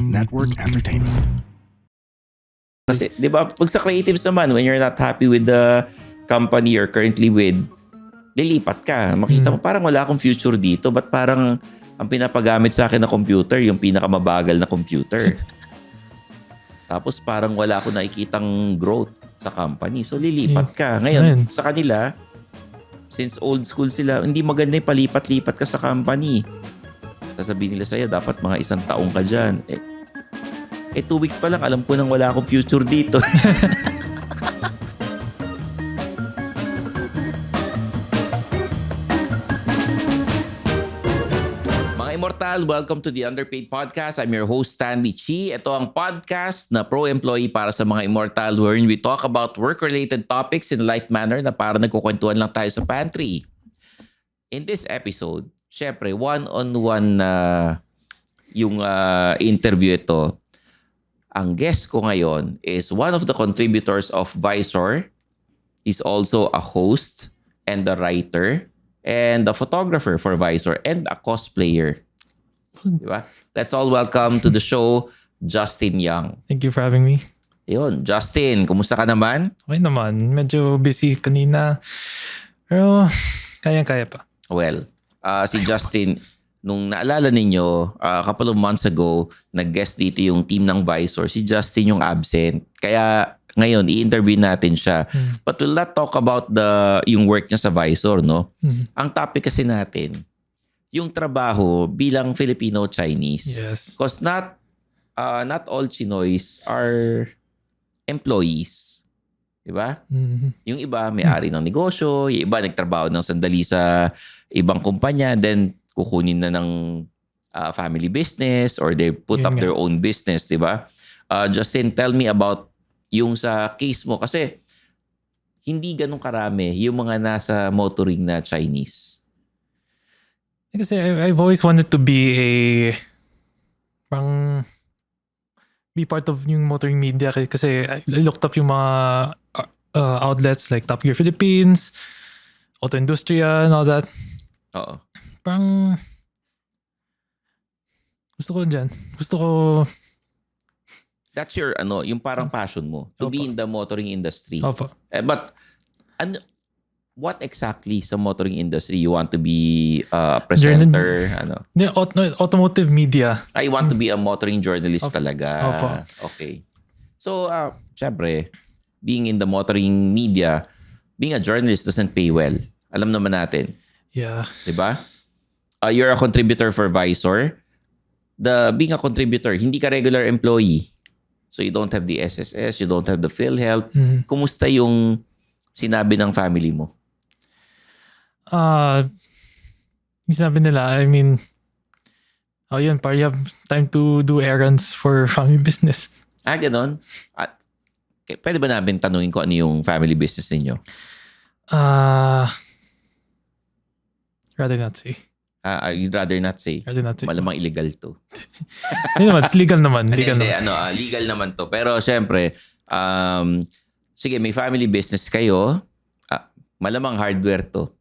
Network Entertainment. Kasi, di ba, pag sa creatives naman, when you're not happy with the company you're currently with, lilipat ka. Makita mo, parang wala akong future dito. Ba't parang ang pinapagamit sa akin na computer, yung pinakamabagal na computer. Tapos parang wala akong nakikitang growth sa company. So, lilipat ka. Ngayon, sa kanila, since old school sila, hindi maganda yung palipat-lipat ka sa company. Sasabihin nila sa'yo, dapat mga 1 taong ka dyan. 2 weeks pa lang, alam ko nang wala akong future dito. Mga Immortal, welcome to the Underpaid Podcast. I'm your host, Stanley Chi. Ito ang podcast na pro-employee para sa mga Immortal wherein we talk about work-related topics in a light manner na para nagkukwentuhan lang tayo sa pantry. In this episode, syempre, one-on-one na yung interview ito. Ang guest ko ngayon is one of the contributors of Visor. He's also a host and a writer and a photographer for Visor and a cosplayer. Diba? Let's all welcome to the show, Justin Young. Thank you for having me. Yun, Justin, kumusta ka naman? Okay naman. Medyo busy kanina. Pero kaya-kaya pa. Well, si Justin, nung naalala ninyo, a couple of months ago, nag-guest dito yung team ng Visor. Si Justin yung absent. Kaya ngayon, i-interview natin siya. But we'll not talk about yung work niya sa Visor, no? Ang topic kasi natin, yung trabaho bilang Filipino-Chinese. Yes. Because not all Chinoys are employees. Diba? Yung iba, may-ari ng negosyo. Yung iba, nagtrabaho ng sandali sa ibang kumpanya. Then, kukunin na ng family business or they put up their own business, di ba? Justin, tell me about yung sa case mo kasi hindi ganun karami yung mga nasa motoring na Chinese. Kasi I've always wanted to be be part of yung motoring media kasi I looked up yung mga outlets like Top Gear Philippines, Auto Industria and all that. Oo. Parang gusto ko dyan. Gusto ko... That's your, yung parang passion mo to be in the motoring industry. Opo. But, what exactly sa motoring industry? You want to be a presenter? Automotive media. I want to be a motoring journalist talaga. Opo. Okay. So, syempre, being in the motoring media, being a journalist doesn't pay well. Alam naman natin. Yeah. Diba? You're a contributor for Visor. Being a contributor, hindi ka regular employee. So you don't have the SSS, you don't have the PhilHealth. Kumusta yung sinabi ng family mo? Yung sinabi nila, I mean, yun, you have time to do errands for family business. Ganon? Pwede ba namin tanungin ko ano yung family business ninyo? Rather not say. You'd rather not say? Rather not say. Malamang illegal to. Hindi naman, it's legal naman. Legal naman to. Pero syempre, sige, may family business kayo. Malamang hardware to.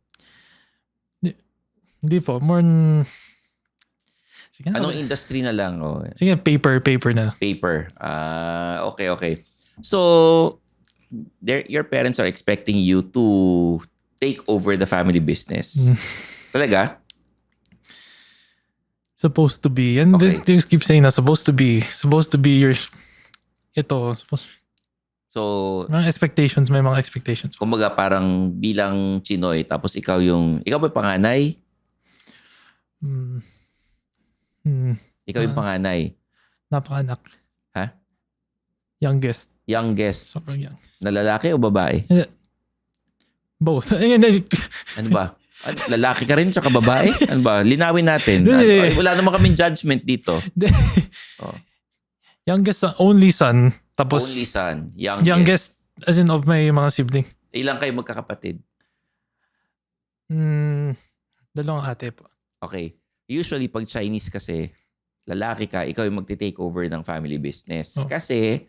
Hindi po. Sige, anong industry na lang? Sige, paper na. Paper. Okay. So, your parents are expecting you to take over the family business. Talaga? Supposed to be. And they just keep saying na supposed to be your So, may mga expectations. Kumbaga parang bilang Chinoy tapos ikaw ba panganay? Ikaw yung panganay. Napakanak. Ha? Youngest. Sobrang young. Na lalaki o babae? Both. Ano ba? Lalaki ka rin tsaka babae? Ano ba? Linawin natin. Wala naman kaming judgment dito. Youngest son, only son. Tapos only son. Youngest as in of my mga sibling. Ilang kayo magkakapatid? 2 ate po. Okay. Usually pag Chinese kasi, lalaki ka, ikaw yung magte-take over ng family business. Kasi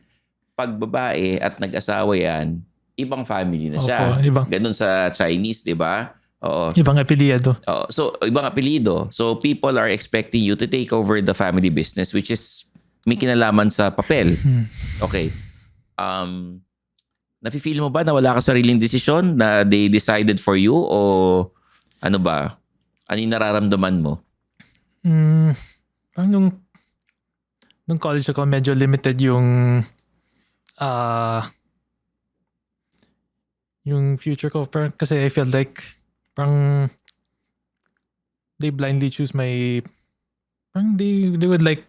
pag babae at nag-asawa yan, ibang family na siya. Ganun sa Chinese, di ba? Oo. Ibang apelyido. So, ibang apelyido. So, people are expecting you to take over the family business, which is may kinalaman sa papel. Hmm. Okay. Nafe-feel mo ba na wala ka sariling desisyon na they decided for you o ano ba? Ano yung nararamdaman mo? Parang nung college ako, medyo limited yung future ko. Kasi I felt like parang they blindly choose parang they would like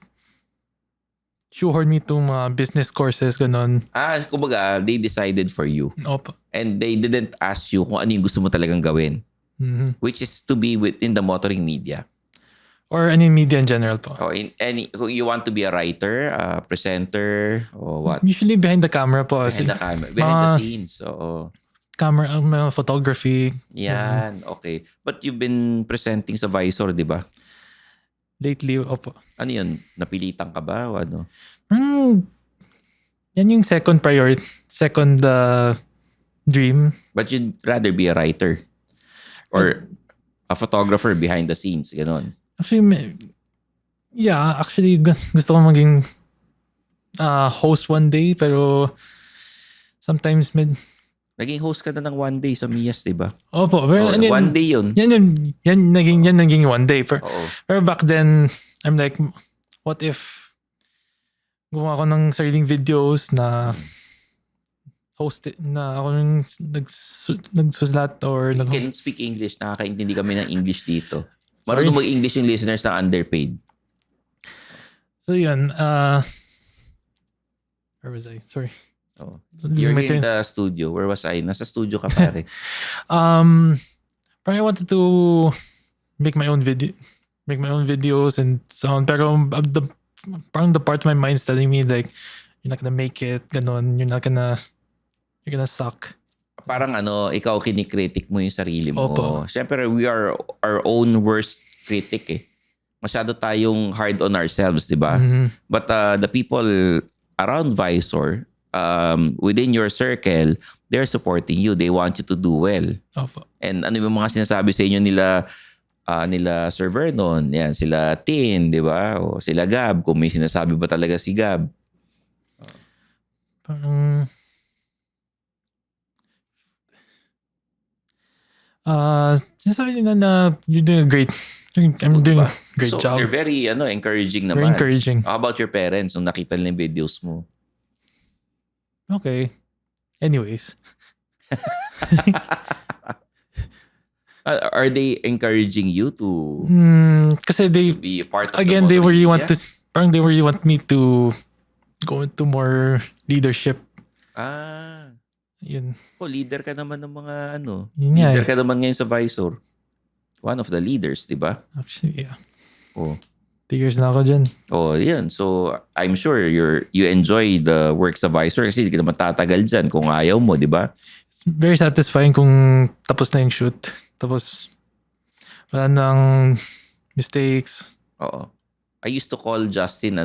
shoehorn me to mga business courses, ganon. Kumbaga, they decided for you. Opo. And they didn't ask you kung ano yung gusto mo talagang gawin. Mhm. Which is to be within the motoring media. Or any media in general po. Or kung you want to be a writer, a presenter, or what? Usually behind the camera po. Behind the camera. Behind the scenes. Oo. Camera, mga photography. Yan. Okay. But you've been presenting sa Visor, di ba? Lately, opo. Ano yun? Napilitan ka ba o ano? Yan yung second priority. Second dream. But you'd rather be a writer or a photographer behind the scenes, gano'n. Actually, actually gusto ko maging host one day, pero sometimes Naging host ka na ng one day sa Mias, di ba? opo, pero One day yun. Yan naging one day. Oo. Pero back then, I'm like, what if gumawa ako ng sariling videos na host na ako nung nagsusulat or You can speak English. Nakakaintindi kami ng English dito. Sorry. Marunong mag-English yung listeners na underpaid. So yun, where was I? Sorry. Oh. Losing You're my in train. the studio. Where was I? Nasa studio ka pare. Parang I wanted to make my own videos and so on. Pero parang the part of my mind is telling me like, you're not gonna make it, ganon. You're gonna suck. Parang ikaw kinikritik mo yung sarili mo. Opo. Siyempre, we are our own worst critic eh. Masyado tayong hard on ourselves, di ba? Mhm. But the people around Visor, within your circle, they're supporting you. They want you to do well. Opo. And ano yung mga sinasabi sa inyo nila Sir Vernon, yan, sila Tin, di ba? O sila Gab, kung may sinasabi ba talaga si Gab. Parang sinasabi nila na you're doing a I'm doing a great So, job. they're very encouraging Very naman. encouraging. How about your parents nung nakita nila yung videos mo? Okay. Anyways. Are they encouraging you to Kasi they be a part of again the they really motoring want media? parang they really want me to go into more leadership. Yun. Leader ka naman ng mga Yun nga leader eh. ka naman ngayon sa Visor. One of the leaders, di ba? Actually, yeah. Oh. 2 years na ako dyan. Oh, yan. So, I'm sure you enjoy the work sa Visor kasi hindi ka naman tatagal dyan kung ayaw mo, di ba? It's very satisfying kung tapos na yung shoot. Tapos wala nang mistakes. Oo. I used to call Justin,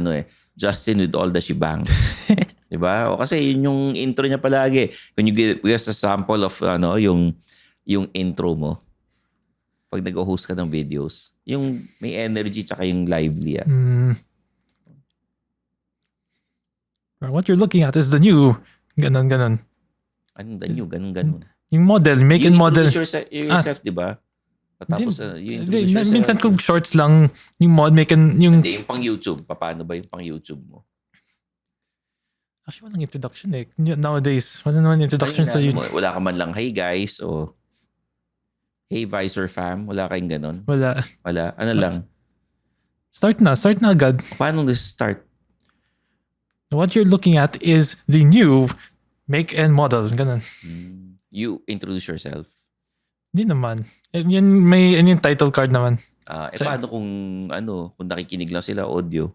Justin with all the shebang. Di ba? O kasi yun yung intro niya palagi. When you give us a sample of yung intro mo, pag nag-host ka ng videos, yung may energy tsaka yung lively. What you're looking at is the new. Ganon. Anong the new? Ganun. Yung model, make and model. You introduce yourself, di ba? Tapos you introduce yourself. Minsan kung shorts lang, yung make and yung... Hindi, yung pang YouTube. Paano ba yung pang YouTube mo? Actually, walang introduction eh. Nowadays, wala naman introduction sa YouTube. Wala ka man lang, hey guys, o hey Visor fam, wala kayong ganun? Wala. Ano lang? Start na agad. Paano this start? What you're looking at is the new make and model. Ganun. You introduce yourself. Hindi naman. Yan may yung title card naman. Paano kung nakikinig lang sila audio?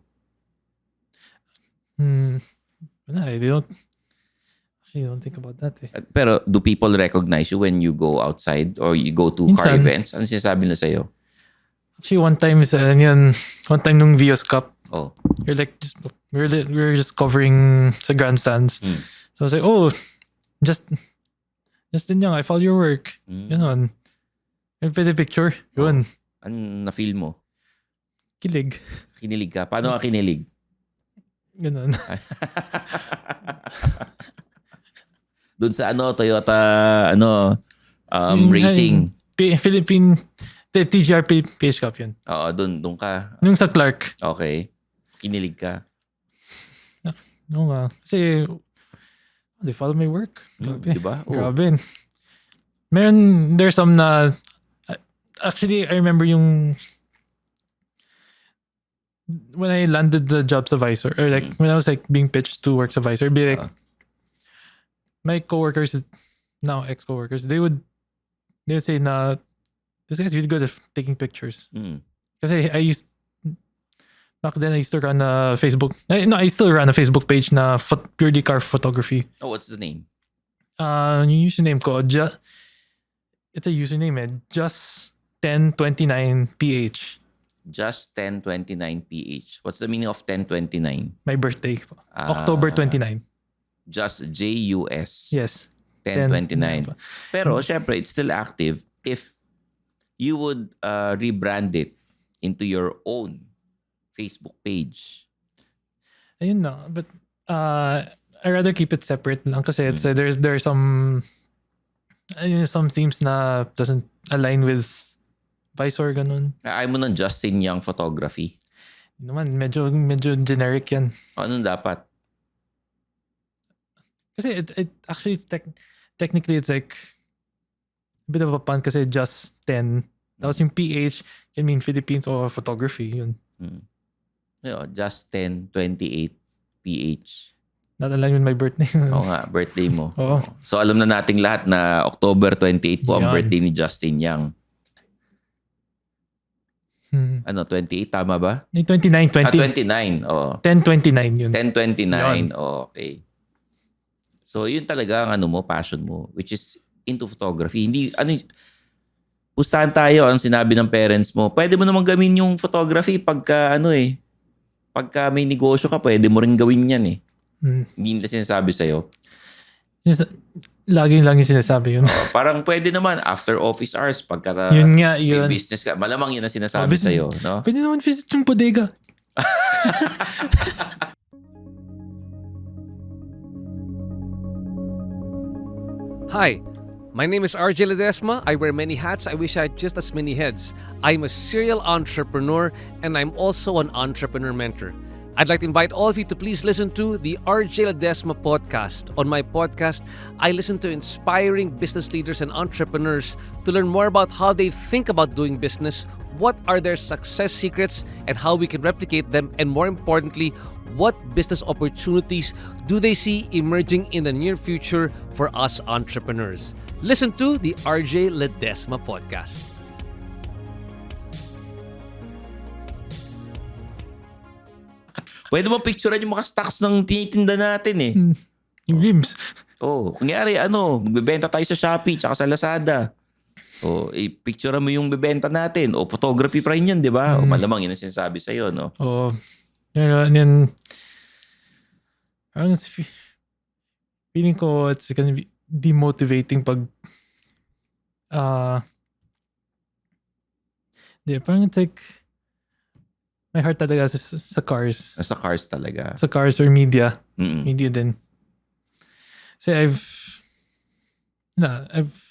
Wala, they don't think about that eh. Pero do people recognize you when you go outside or you go to car Minsan. events? Ano sinasabi nila sa'yo? Actually, one time nung Vios Cup, Oh. you're like, we're just covering sa grandstands. So I was like, Justin Young, I follow your work. Ganon. May pwede picture. Yun. Ano na-feel mo? Kilig. Kinilig ka? Paano ka kinilig? Ganun. Doon sa Toyota, Yung, racing. Philippine, TGR PH Cup yun. Oo, doon ka. Yung sa Clark. Okay. Kinilig ka. Oo nga. Kasi, they follow my work. Grabe. Diba? Oh. Grabe. There's some na, actually, I remember when I landed the job sa Visor, or like, when I was like being pitched to work sa Visor, be like, my coworkers, now ex-coworkers, they would say na, this guy's really good at taking pictures. Kasi back then I used to run a Facebook, I still run a Facebook page na purely car photography. Oh, what's the name? Yung username ko, it's a username just 1029ph. Just 1029ph. What's the meaning of 1029? My birthday. October 29. Just JUS. Yes. 1029. Pero syempre, it's still active if you would rebrand it into your own Facebook page. Ayun na. But I rather keep it separate lang kasi it's, there's some themes na doesn't align with Visor, ganun. Ayaw mo ng Justin Young photography? Naman, medyo generic yan. Anong dapat? Kasi it actually technically it's like a bit of a pun kasi just 10. Tapos yung PH can mean Philippines or photography. Yun. Just 1028 PH. Not aligned with my birthday. Oo nga, birthday mo. Oo. So alam na nating lahat na October 28 po ang Yan. birthday ni Justin Young. 28, tama ba? 29. 29. Oh. 1029 yun. 1029. Oh, okay. So yun talaga ang passion mo, which is into photography. Hindi, pustahan tayo ang sinabi ng parents mo. Pwede mo naman gawin yung photography pagka pagka may negosyo ka, pwede mo rin gawin yan eh. Hindi nila sinasabi sa'yo. Laging sinasabi yun. Parang pwede naman after office hours pagka yun nga, yun. may business ka. Malamang yun ang sinasabi sa'yo. No? Pwede naman visit yung bodega. Hi, my name is RJ Ledesma. I wear many hats. I wish I had just as many heads. I'm a serial entrepreneur and I'm also an entrepreneur mentor. I'd like to invite all of you to please listen to the RJ Ledesma podcast. On my podcast, I listen to inspiring business leaders and entrepreneurs to learn more about how they think about doing business, what are their success secrets, and how we can replicate them, and more importantly, what business opportunities do they see emerging in the near future for us entrepreneurs. Listen to the RJ Ledesma podcast. Pwede mo picturean yung mga stocks ng tinitinda natin eh. Yung rims. Kunyari bibenta tayo sa Shopee tsaka sa Lazada. Picturean mo yung bibenta natin. Photography pa rin yun, di ba? Malamang yun ang sinasabi sa'yo, no? And then, parang feeling ko it's gonna be demotivating pag parang it's like my heart talaga sa cars. Sa cars talaga. Sa cars or media. Mm-mm. Media din. So I've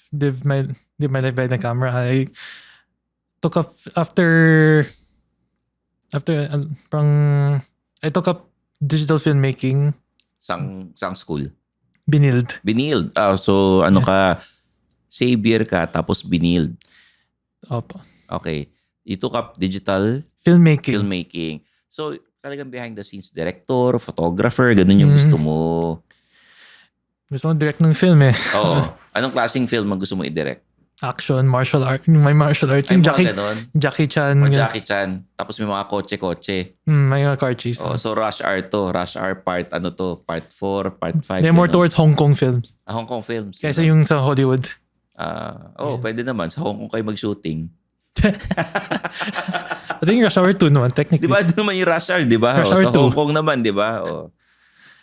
lived my life by the camera. I took up after parang I took up digital filmmaking. Sang school? Binild. Binild. So ka, Xavier ka, tapos Binild. Opo. Okay. You took up digital Filmmaking. So, talagang behind the scenes director, photographer, ganun yung gusto mo. Gusto ko direct ng film eh. Oo. Anong klaseng film ang gusto mo i-direct? Action, martial art. May martial arts. Yung Jackie Chan. Jackie Chan. Tapos may mga kotse-kotse. May mga car chase. So Rush Hour to. Rush Hour part, Part 4, Part 5. They're more towards Hong Kong films. Hong Kong films. Kaysa yung sa Hollywood. Pwede naman. Sa Hong Kong kayo mag-shooting. I think Rush Hour 2 naman, technically. Diba naman yung Rush Hour, diba? Rush Hour sa 2. Hong Kong naman, diba?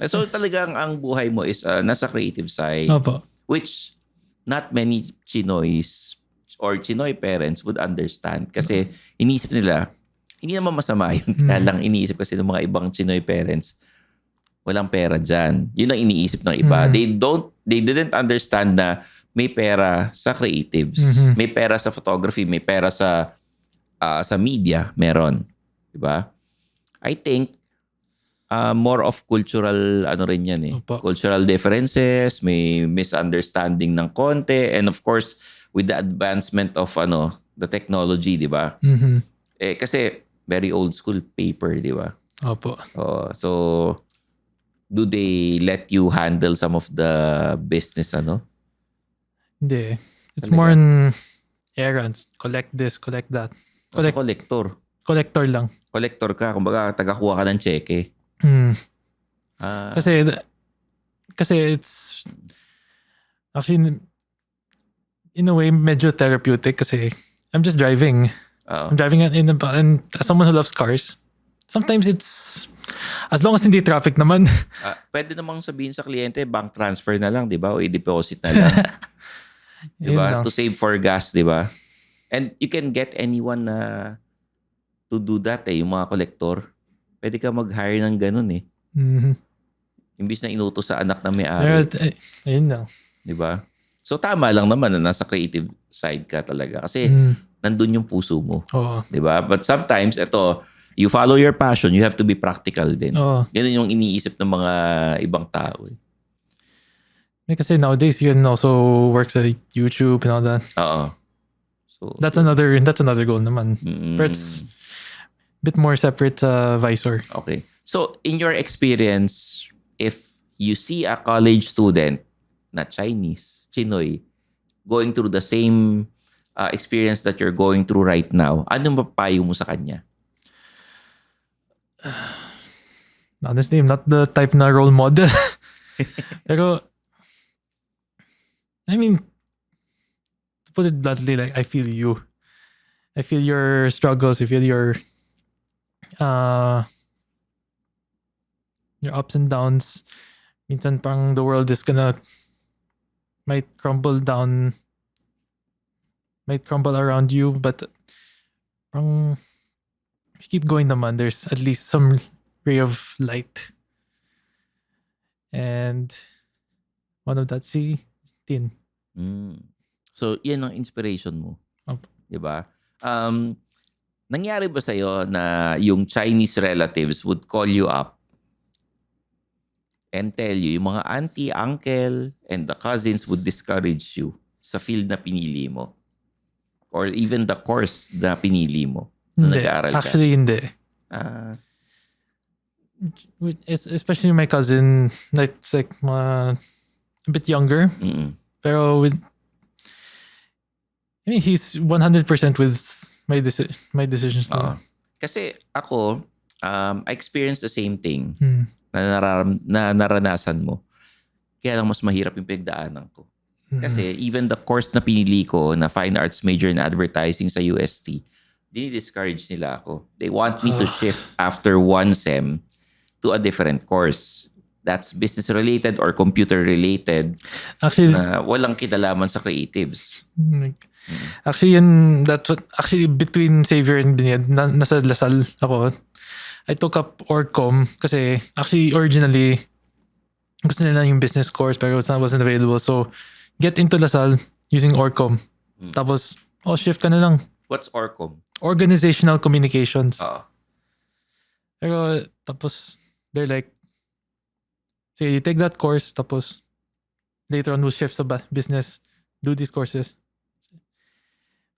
So talagang ang buhay mo is nasa creative side. Opo. Which not many Chinoys or Chinoy parents would understand. Kasi iniisip nila, hindi naman masama yun. Kaya lang iniisip kasi ng mga ibang Chinoy parents, walang pera dyan. Yun ang iniisip ng iba. They didn't understand na may pera sa creatives. May pera sa photography, may pera sa media, meron. Diba? I think more of cultural rin yan eh. Opo. Cultural differences, may misunderstanding ng konti, and of course with the advancement of the technology, di ba? Kasi very old school paper, di ba? Opo. So do they let you handle some of the business Hindi. It's Talaga? more on errands. Collect this, collect that. Collector Collector lang. Collector ka, kumbaga tagakuha ka ng cheque. Kasi it's actually in a way medyo therapeutic kasi I'm just driving. I'm driving and as someone who loves cars, sometimes it's as long as hindi traffic naman. Pwede namang sabihin sa kliyente, bank transfer na lang, di ba? O i-deposit na lang. Di ba? To save for gas, di ba? And you can get anyone to do that yung mga collector. Pwede ka mag-hire ng ganun eh. Imbis na inutos sa anak na may-ari. Ayun lang. Di ba? So tama lang naman na nasa creative side ka talaga. Kasi nandun yung puso mo. Oo. Di ba? But sometimes, you follow your passion, you have to be practical din. Oo. Ganun yung iniisip ng mga ibang tao. Kasi nowadays you can also work sa YouTube and all that. Oo. So That's another goal naman. But it's a bit more separate visor. Okay. So in your experience, if you see a college student na Chinese, Chinoy, going through the same experience that you're going through right now, anong mapapayo mo sa kanya? Honestly, I'm not the type na role model. Pero, I mean, to put it bluntly, like, I feel you. I feel your struggles. I feel your ups and downs. Minsan parang the world is might crumble around you, but parang if you keep going naman, there's at least some ray of light. And one of that, si Tin. So, yan ang inspiration mo. Opo. Diba? Nangyari ba sa'yo na yung Chinese relatives would call you up and tell you, yung mga auntie, uncle, and the cousins would discourage you sa field na pinili mo? Or even the course na pinili mo na nag-aaral ka? Actually, hindi. Especially my cousin, it's like a bit younger. Pero he's 100% with my decisions. Kasi ako, I experienced the same thing na naranasan mo. Kaya lang mas mahirap yung pinagdaanan ko. Kasi even the course na pinili ko na Fine Arts major in advertising sa UST, dini-discourage nila ako. They want me to shift after one SEM to a different course. That's business related or computer related. Actually, na walang kinalaman sa creatives. Actually, between Xavier and Bined, nasa Lasal ako. I took up Orcom kasi actually originally gusto nila yung business course pero it wasn't available. So, get into Lasal using Orcom. Tapos, shift ka na lang. What's Orcom? Organizational communications. Pero, tapos, they're like, sige, you take that course, tapos, later on, we'll shift sa business, do these courses.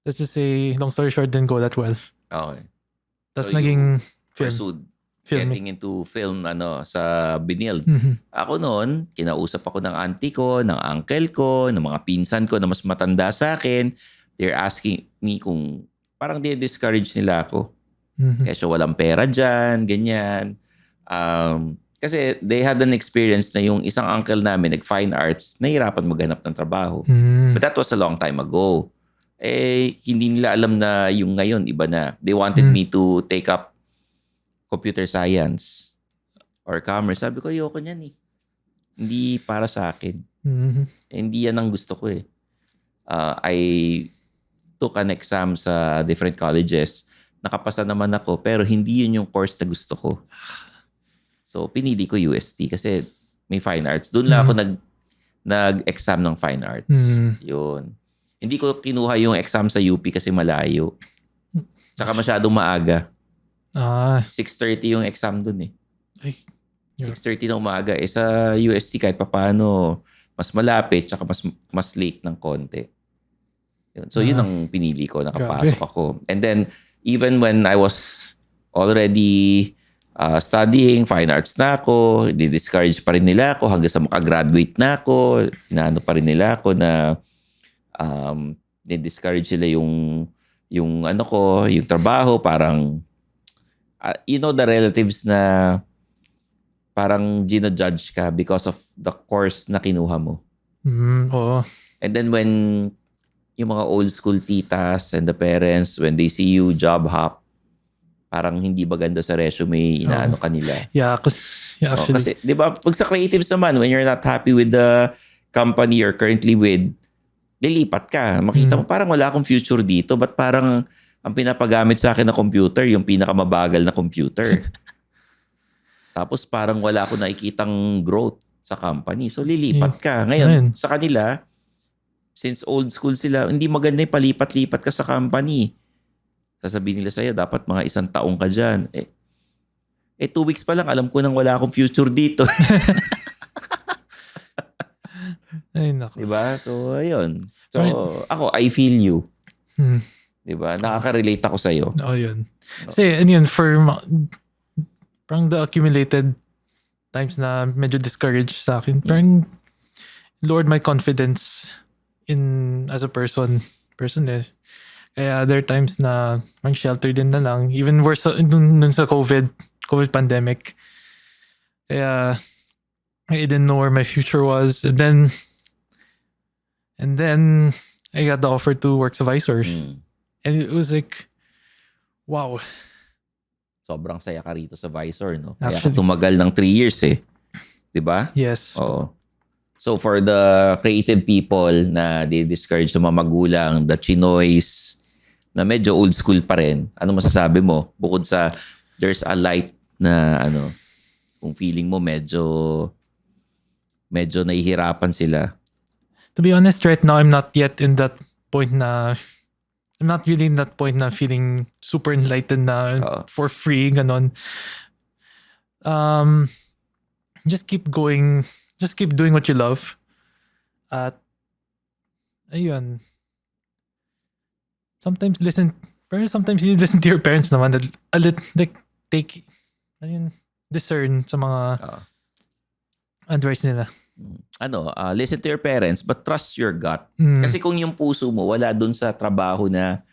Let's just say, long story short, didn't go that well. Okay. Tapos, naging pursued getting into film sa Binild. Ako noon, kinausap ako ng auntie ko, ng uncle ko, ng mga pinsan ko na mas matanda sa akin. They're asking me kung parang di-discourage nila ako. Kasi walang pera dyan, ganyan. Kasi they had an experience na yung isang uncle namin, nag-fine arts, nahirapan maghanap ng trabaho. But that was a long time ago. Hindi nila alam na yung ngayon, iba na. They wanted me to take up computer science or commerce. Sabi ko, ayoko niyan eh. Hindi para sa akin. Hindi yan ang gusto ko eh. I took an exam sa different colleges. Nakapasa naman ako, pero hindi yun yung course na gusto ko. So, pinili ko UST kasi may fine arts. Doon lang ako nag-exam ng fine arts. Yun. Hindi ko kinuha yung exam sa UP kasi malayo. Tsaka masyadong maaga. 6:30 yung exam doon eh. Ay, 6:30 na umaga. Sa UST kahit papaano, mas malapit tsaka mas late ng konti. Yun. So, yun ang pinili ko. Nakapasok ako. And then, even when I was already studying, fine arts na ako, di-discourage pa rin nila ako hanggang sa makagraduate na ako. Inaano pa rin nila ako na di-discourage sila yung ano ko, yung trabaho, parang the relatives na parang gina-judge ka because of the course na kinuha mo. Oo. And then when yung mga old school titas and the parents, when they see you job hop, parang hindi maganda sa resume, inaano kanila. Yeah, actually. Kasi, di ba, pag sa creatives naman, when you're not happy with the company you're currently with, lilipat ka. Makita mo, parang wala akong future dito. But parang ang pinapagamit sa akin na computer, yung pinakamabagal na computer. Tapos parang wala akong nakikitang growth sa company. So, lilipat ka. Ngayon, sa kanila, since old school sila, hindi maganda yung palipat-lipat ka sa company. Sasabihin nila sa'yo, dapat mga 1 taong ka dyan. 2 weeks pa lang, alam ko nang wala akong future dito. Ay, naku. Diba? So, ayun. So, ako, I feel you. Diba? Nakaka-relate ako sa'yo. Oo, yun. Kasi, yun, parang the accumulated times na medyo discouraged sa akin, parang lowered my confidence as a person eh. Kaya there are times na parang shelter din na lang. Even worse dun sa COVID pandemic. Kaya I didn't know where my future was. And then I got the offer to work sa Visor. And it was like, wow. Sobrang saya ka rito sa Visor, no? Kaya Actually, tumagal ng 3 years eh. Diba? Yes. Oo. So for the creative people na di-discourage sa mga magulang, the chinoys, na medyo old school pa rin, ano masasabi mo? Bukod sa there's a light na kung feeling mo medyo nahihirapan sila. To be honest, right now, I'm not yet in that point I'm not really in that point na feeling super enlightened na for free, ganon. Just keep going. Just keep doing what you love. At, ayun. Sometimes you listen to your parents naman that discern sa mga advice nila. Listen to your parents but trust your gut. Kasi kung yung puso mo wala dun sa trabaho na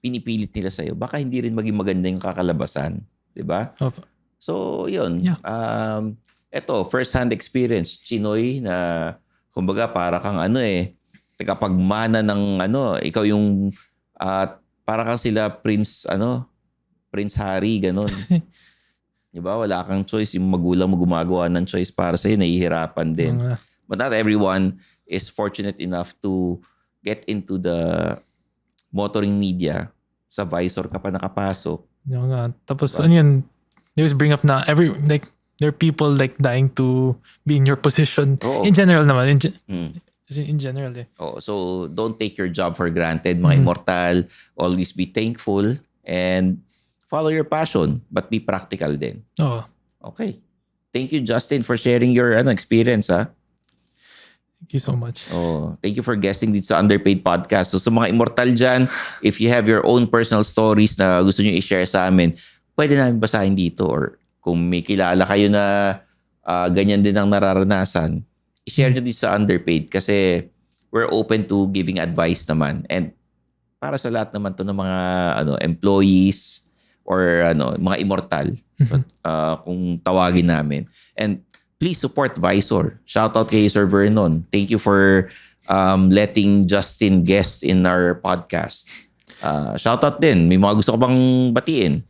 pinipilit nila sa'yo, baka hindi rin maging maganda yung kakalabasan. Diba? So, yun. Yeah. Eto, first-hand experience. Chinoy na, kumbaga, para kang tagapagmana ng ikaw yung, para kang sila Prince Harry, ganon. Diba? Wala kang choice. Yung magulang mo gumagawa ng choice para sa'yo, nahihirapan din. But not everyone is fortunate enough to get into the motoring media. Sa Visor ka pa nakapasok. Yung nga. Tapos, they always bring up na there are people dying to be in your position. In general naman. In general eh. So, don't take your job for granted, mga immortal. Always be thankful and follow your passion, but be practical din. Okay. Thank you, Justin, for sharing your experience, ha? Thank you so much. Thank you for guesting dito sa Underpaid Podcast. So, sa mga immortal dyan, if you have your own personal stories na gusto nyo i-share sa amin, pwede namin basahin dito. Or kung may kilala kayo na ganyan din ang nararanasan, i-share nyo dito sa Underpaid kasi we're open to giving advice naman. And para sa lahat naman to ng mga employees or mga immortal, kung tawagin namin. And please support Visor. Shout out kay Sir Vernon. Thank you for letting Justin guest in our podcast. Shout out din. May mga gusto ko bang batiin?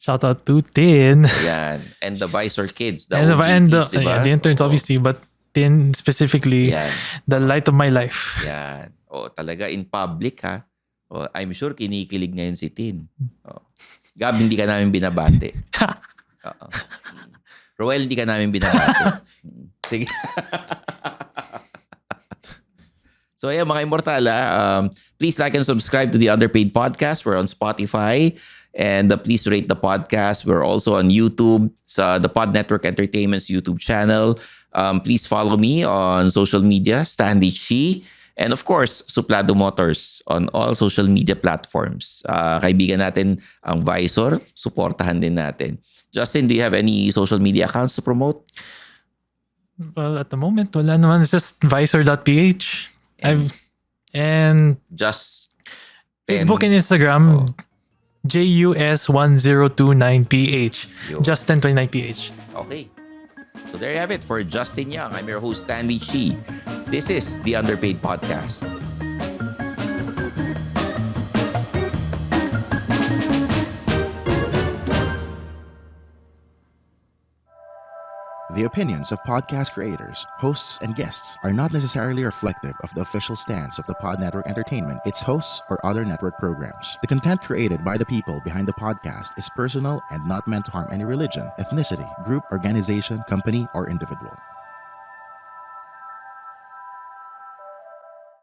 Shout out to Tin. Yan. And the Visor kids. The the interns obviously, but Tin specifically, the light of my life. Yan. Talaga in public ha. I'm sure kinikilig ngayon si Tin. Gab, hindi ka namin binabate. Roel, hindi ka namin binabati. Sige. So yeah, mga Immortal, please like and subscribe to the Underpaid Podcast. We're on Spotify. And please rate the podcast. We're also on YouTube, sa the Pod Network Entertainment's YouTube channel. Please follow me on social media, Stanley Chi. And of course, Suplado Motors on all social media platforms. Kaibigan natin ang Visor, suportahan din natin. Justin, do you have any social media accounts to promote? Well, at the moment, wala naman. It's just visor.ph. And Just Facebook and Instagram, JUS1029PH. Yo. Just1029PH. Okay. So there you have it for Justin Young. I'm your host, Stanley Chi. This is the Underpaid Podcast. The opinions of podcast creators, hosts, and guests are not necessarily reflective of the official stance of the Pod Network Entertainment, its hosts, or other network programs. The content created by the people behind the podcast is personal and not meant to harm any religion, ethnicity, group, organization, company, or individual.